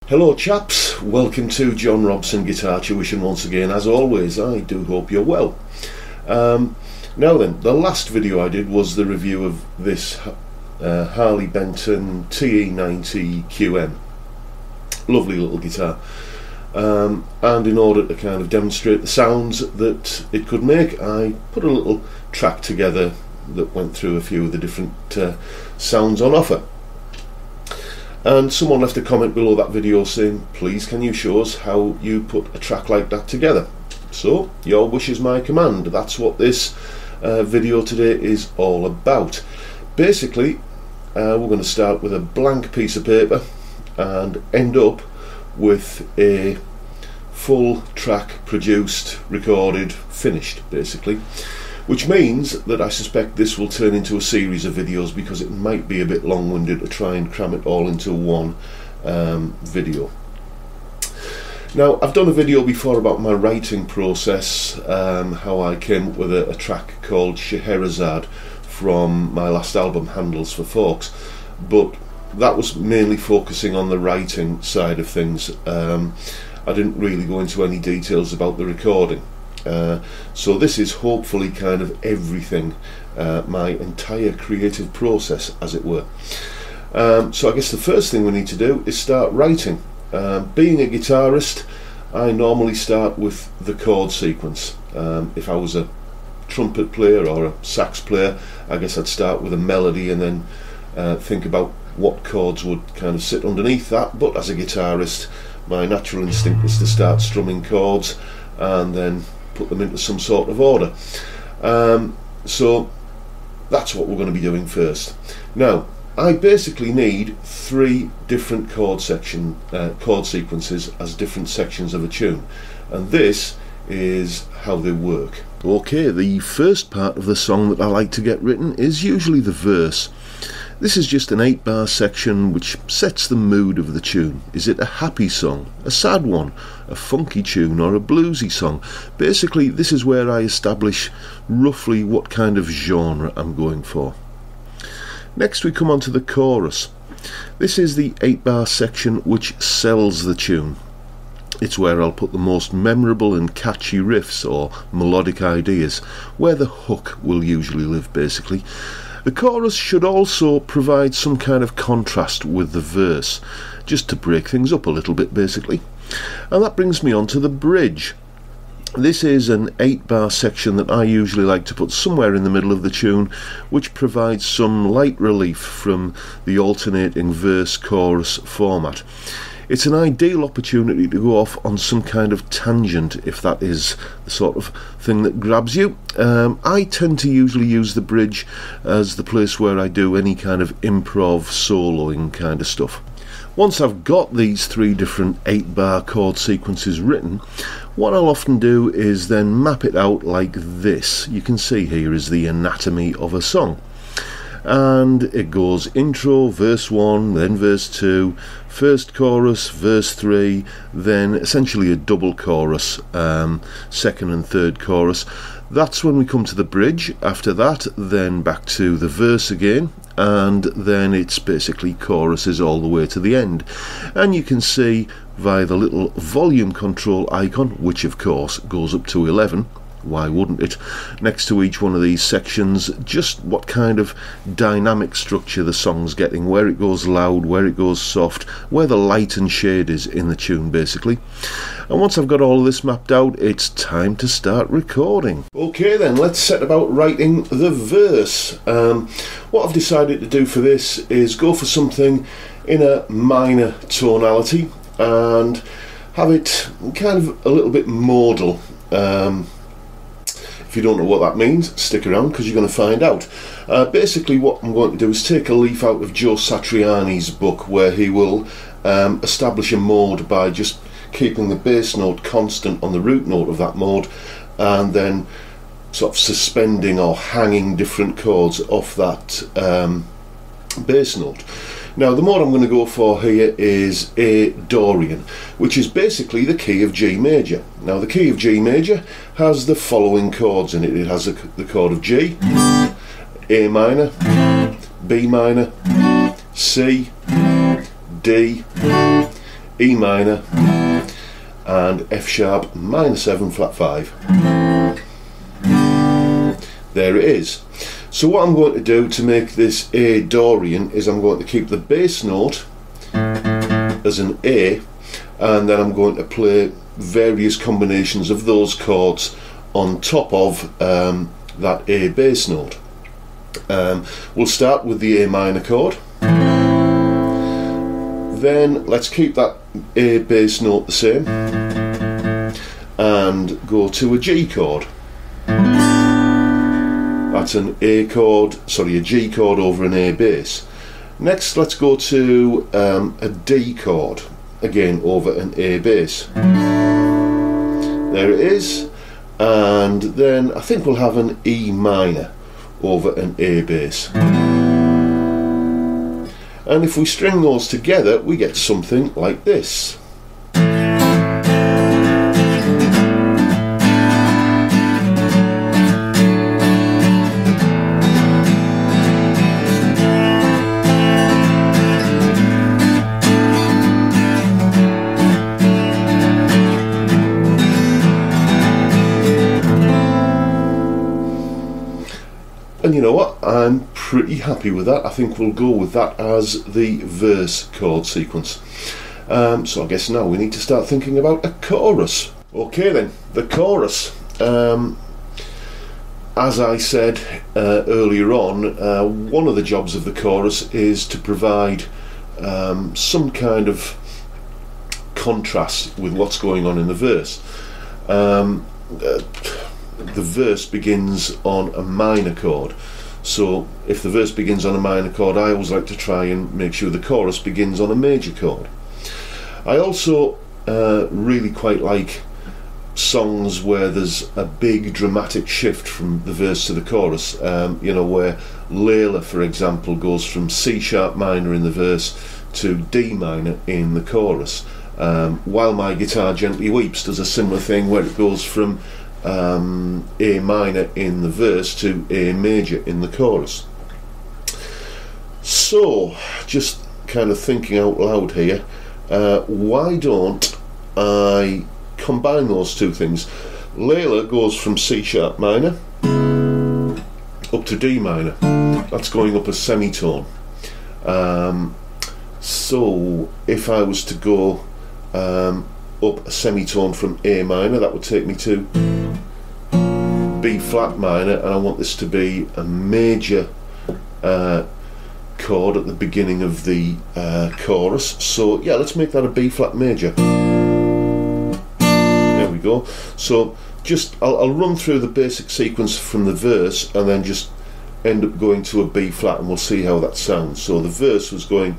Hello chaps, welcome to John Robson Guitar Tuition once again. As always, I do hope you're well. Now then, the last video I did was the review of this Harley Benton TE90 QM. Lovely little guitar. And in order to kind of demonstrate the sounds that it could make, I put a little track together that went through a few of the different sounds on offer. And someone left a comment below that video saying, please can you show us how you put a track like that together? So, your wish is my command. That's what this video today is all about. Basically, we're going to start with a blank piece of paper and end up with a full track produced, recorded, finished basically, which means that I suspect this will turn into a series of videos because it might be a bit long-winded to try and cram it all into one video. Now, I've done a video before about my writing process, how I came up with a track called Scheherazade from my last album, Handles for Folks, but that was mainly focusing on the writing side of things. I didn't really go into any details about the recording. So this is hopefully kind of everything, my entire creative process, as it were. So I guess the first thing we need to do is start writing. Being a guitarist, I normally start with the chord sequence. If I was a trumpet player or a sax player, I guess I'd start with a melody and then think about what chords would kind of sit underneath that. But as a guitarist, my natural instinct is to start strumming chords and then put them into some sort of order. So that's what we're going to be doing first. Now, I basically need three different chord sequences as different sections of a tune, and this is how they work. Okay, the first part of the song that I like to get written is usually the verse. This is just an 8-bar section which sets the mood of the tune. Is it a happy song, a sad one, a funky tune, or a bluesy song? Basically, this is where I establish roughly what kind of genre I'm going for. Next we come on to the chorus. This is the 8-bar section which sells the tune. It's where I'll put the most memorable and catchy riffs or melodic ideas, where the hook will usually live basically. The chorus should also provide some kind of contrast with the verse, just to break things up a little bit basically. And that brings me on to the bridge. This is an 8-bar section that I usually like to put somewhere in the middle of the tune, which provides some light relief from the alternating verse-chorus format. It's an ideal opportunity to go off on some kind of tangent, if that is the sort of thing that grabs you. I tend to usually use the bridge as the place where I do any kind of improv, soloing kind of stuff. Once I've got these three different 8-bar chord sequences written, what I'll often do is then map it out like this. You can see here is the anatomy of a song. And it goes intro, verse 1, then verse 2, first chorus, verse 3, then essentially a double chorus, second and third chorus. That's when we come to the bridge. After that, then back to the verse again, and then it's basically choruses all the way to the end. And you can see via the little volume control icon, which of course goes up to 11, why wouldn't it, next to each one of these sections, just what kind of dynamic structure the song's getting, where it goes loud, where it goes soft, where the light and shade is in the tune basically. And once I've got all of this mapped out, it's time to start recording. Okay then, let's set about writing the verse. What I've decided to do for this is go for something in a minor tonality and have it kind of a little bit modal. If you don't know what that means, stick around because you're going to find out. Basically what I'm going to do is take a leaf out of Joe Satriani's book, where he will establish a mode by just keeping the bass note constant on the root note of that mode and then sort of suspending or hanging different chords off that bass note. Now the mode I'm going to go for here is a Dorian, which is basically the key of G major. Now the key of G major has the following chords in it. It has the chord of G, A minor, B minor, C, D, E minor, and F sharp minor 7 flat 5. There it is. So what I'm going to do to make this A Dorian is I'm going to keep the bass note as an A, and then I'm going to play various combinations of those chords on top of that A bass note. We'll start with the A minor chord, then let's keep that A bass note the same and go to a G chord. That's an A chord, sorry, a G chord over an A bass. Next let's go to a D chord, again over an A bass. There it is. And then I think we'll have an E minor over an A bass. And if we string those together, we get something like this. And you know what, I'm pretty happy with that. I think we'll go with that as the verse chord sequence. So I guess now we need to start thinking about a chorus. Okay then, the chorus. As I said earlier on, one of the jobs of the chorus is to provide some kind of contrast with what's going on in the verse. The verse begins on a minor chord, so if the verse begins on a minor chord, I always like to try and make sure the chorus begins on a major chord. I also really quite like songs where there's a big dramatic shift from the verse to the chorus, you know, where Layla, for example, goes from C sharp minor in the verse to D minor in the chorus. While My Guitar Gently Weeps does a similar thing where it goes from A minor in the verse to A major in the chorus. So, just kind of thinking out loud here, why don't I combine those two things? Layla goes from C sharp minor up to D minor. That's going up a semitone. So if I was to go up a semitone from A minor, that would take me to B flat minor, and I want this to be a major chord at the beginning of the chorus. So yeah, let's make that a B flat major. There we go. So just I'll run through the basic sequence from the verse and then just end up going to a B flat, and we'll see how that sounds. So the verse was going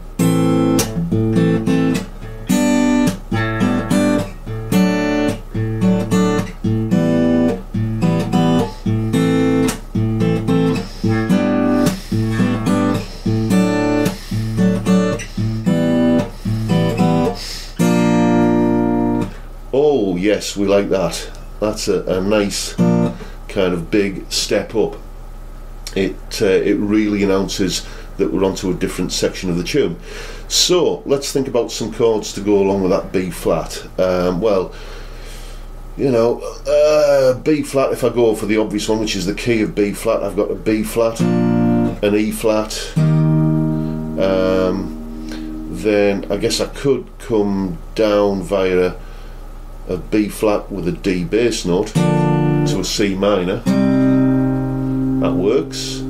oh yes, we like that. That's a nice kind of big step up. It really announces that we're onto a different section of the tune. So let's think about some chords to go along with that B flat. Well, you know, B flat, if I go for the obvious one, which is the key of B flat, I've got a B flat, an E flat, then I guess I could come down via a B flat with a D bass note to a C minor. That works.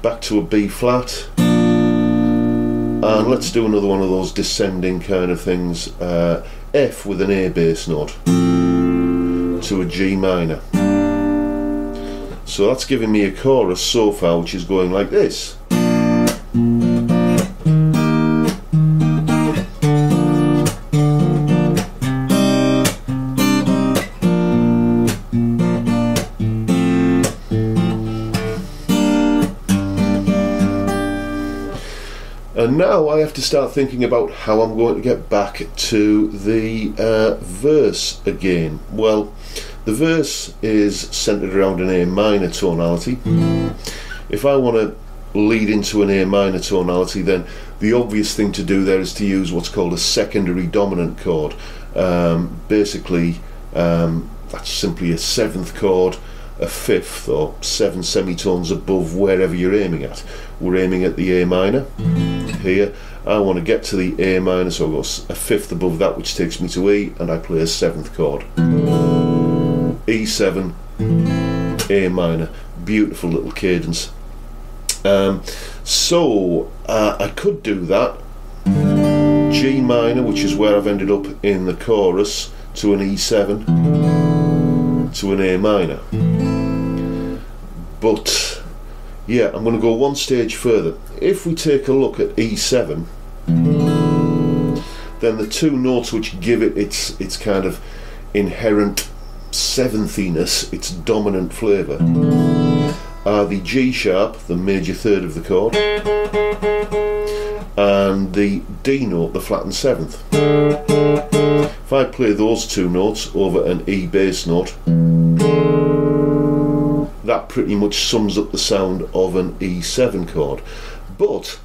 Back to a B flat, and let's do another one of those descending kind of things. F with an A bass note to a G minor. So that's giving me a chorus so far, which is going like this. And now I have to start thinking about how I'm going to get back to the verse again. Well, the verse is centered around an A minor tonality. If I want to lead into an A minor tonality, then the obvious thing to do there is to use what's called a secondary dominant chord. Basically, that's simply a 7th chord, a 5th, or 7 semitones above wherever you're aiming at. We're aiming at the A minor here. I want to get to the A minor, so I'll go a 5th above that, which takes me to E, and I play a 7th chord. E7, A minor. Beautiful little cadence. So I could do that. G minor, which is where I've ended up in the chorus, to an E7, to an A minor. But yeah, I'm going to go one stage further. If we take a look at E7, then the 2 notes which give it its kind of inherent seventhiness, its dominant flavour, are the G sharp, the major 3rd of the chord, and the D note, the flattened 7th. If I play those 2 notes over an E bass note, that pretty much sums up the sound of an E7 chord. But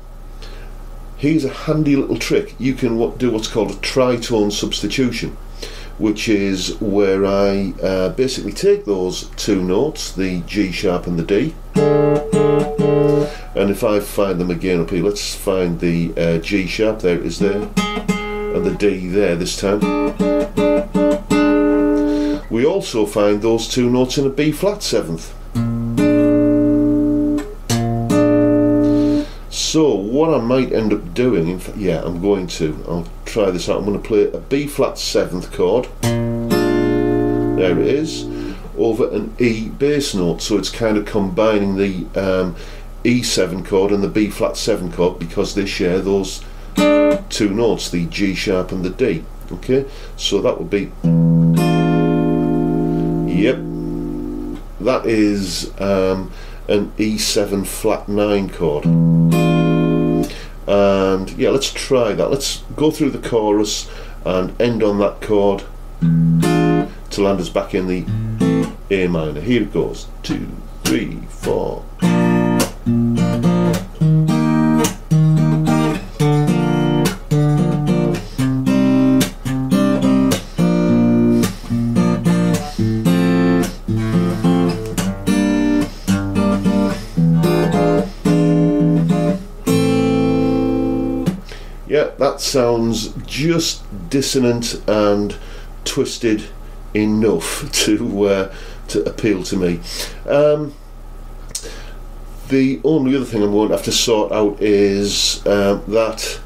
here's a handy little trick. You can do what's called a tritone substitution, which is where I basically take those 2 notes, the G sharp and the D, and if I find them again up here, let's find the G sharp, there it is there, and the D there this time. We also find those 2 notes in a B flat 7th. So what I might end up doing, in fact, yeah, I'll try this out. I'm going to play a B flat 7th chord, there it is, over an E bass note, so it's kind of combining the E7 chord and the B flat 7 chord, because they share those 2 notes, the G sharp and the D. Okay, so that would be, yep, that is an E7 flat 9 chord. And yeah, let's try that. Let's go through the chorus and end on that chord to land us back in the A minor. Here it goes. 2, 3, 4. Yeah, that sounds just dissonant and twisted enough to appeal to me. The only other thing I'm going to have to sort out is that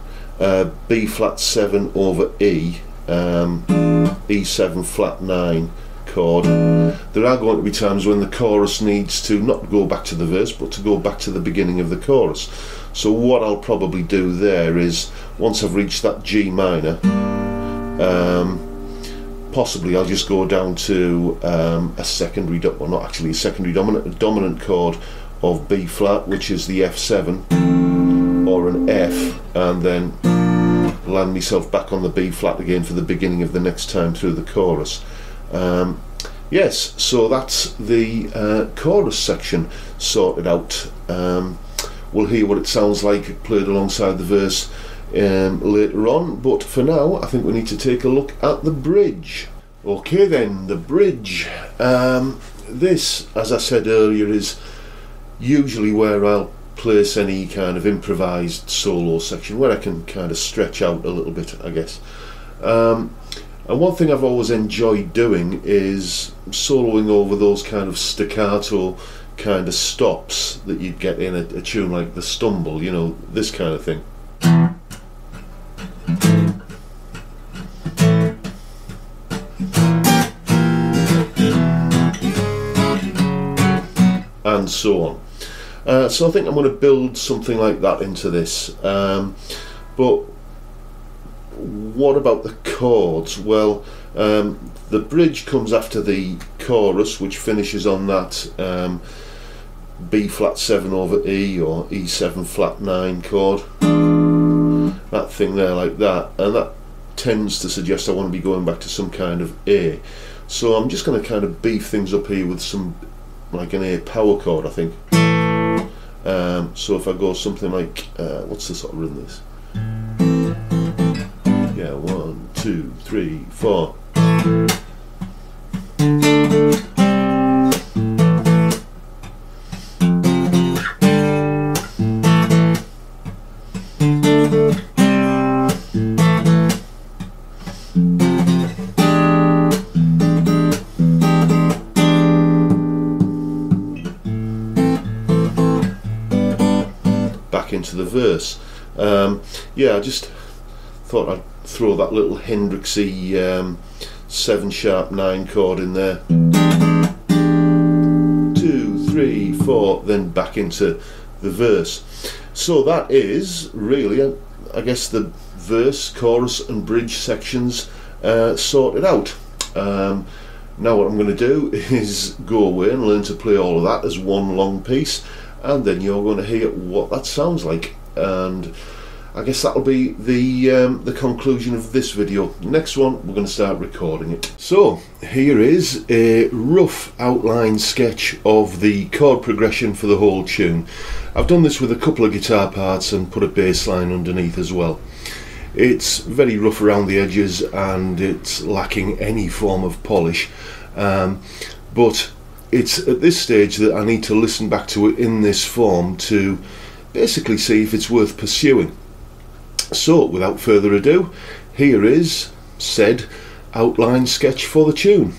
B flat 7 over E, E7 flat 9 chord. There are going to be times when the chorus needs to not go back to the verse, but to go back to the beginning of the chorus. So what I'll probably do there is, once I've reached that G minor, possibly I'll just go down to a secondary, well, not actually a secondary dominant, a dominant chord of B flat, which is the F7 or an F, and then land myself back on the B flat again for the beginning of the next time through the chorus. Yes, so that's the chorus section sorted out. We'll hear what it sounds like played alongside the verse later on, but for now I think we need to take a look at the bridge. Okay then, the bridge. This, as I said earlier, is usually where I'll place any kind of improvised solo section, where I can kind of stretch out a little bit, I guess. And one thing I've always enjoyed doing is soloing over those kind of staccato kind of stops that you'd get in a tune like The Stumble, you know, this kind of thing. And so on. So I think I'm going to build something like that into this. But what about the chords? Well, the bridge comes after the chorus, which finishes on that B flat 7 over E or E7 flat 9 chord. That thing there, like that, and that tends to suggest I want to be going back to some kind of A. So I'm just going to kind of beef things up here with some, like an A power chord, I think. So if I go something like, what's the sort of rhythm this? Yeah, 1, 2, 3, 4. Back into the verse. Yeah, I just thought I'd throw that little Hendrixy 7 sharp 9 chord in there. 2, 3, 4, then back into the verse. So that is really, I guess, the verse, chorus and bridge sections sorted out. Now what I'm going to do is go away and learn to play all of that as one long piece, and then you're going to hear what that sounds like, and I guess that'll be the conclusion of this video. Next one, we're going to start recording it. So here is a rough outline sketch of the chord progression for the whole tune. I've done this with a couple of guitar parts and put a bass line underneath as well. It's very rough around the edges and it's lacking any form of polish, but it's at this stage that I need to listen back to it in this form to basically see if it's worth pursuing. So without further ado, here is said outline sketch for the tune.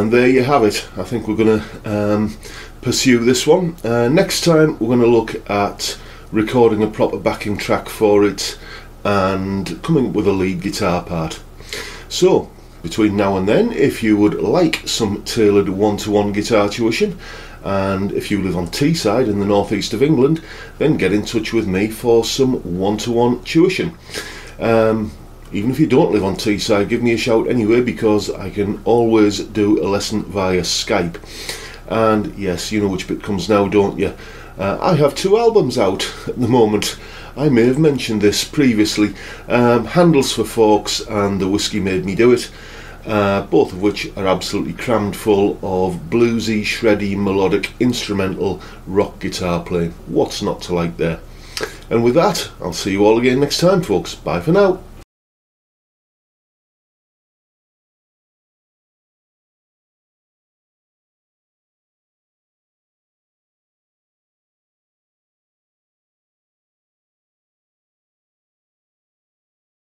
And there you have it. I think we're going to pursue this one. Next time we're going to look at recording a proper backing track for it and coming up with a lead guitar part. So between now and then, if you would like some tailored one-to-one guitar tuition, and if you live on Teesside in the northeast of England, then get in touch with me for some one-to-one tuition. Even if you don't live on Teesside, give me a shout anyway, because I can always do a lesson via Skype. And yes, you know which bit comes now, don't you? I have 2 albums out at the moment. I may have mentioned this previously. Handles for Folks and The Whiskey Made Me Do It, both of which are absolutely crammed full of bluesy, shreddy, melodic, instrumental rock guitar playing. What's not to like there? And with that, I'll see you all again next time, folks. Bye for now.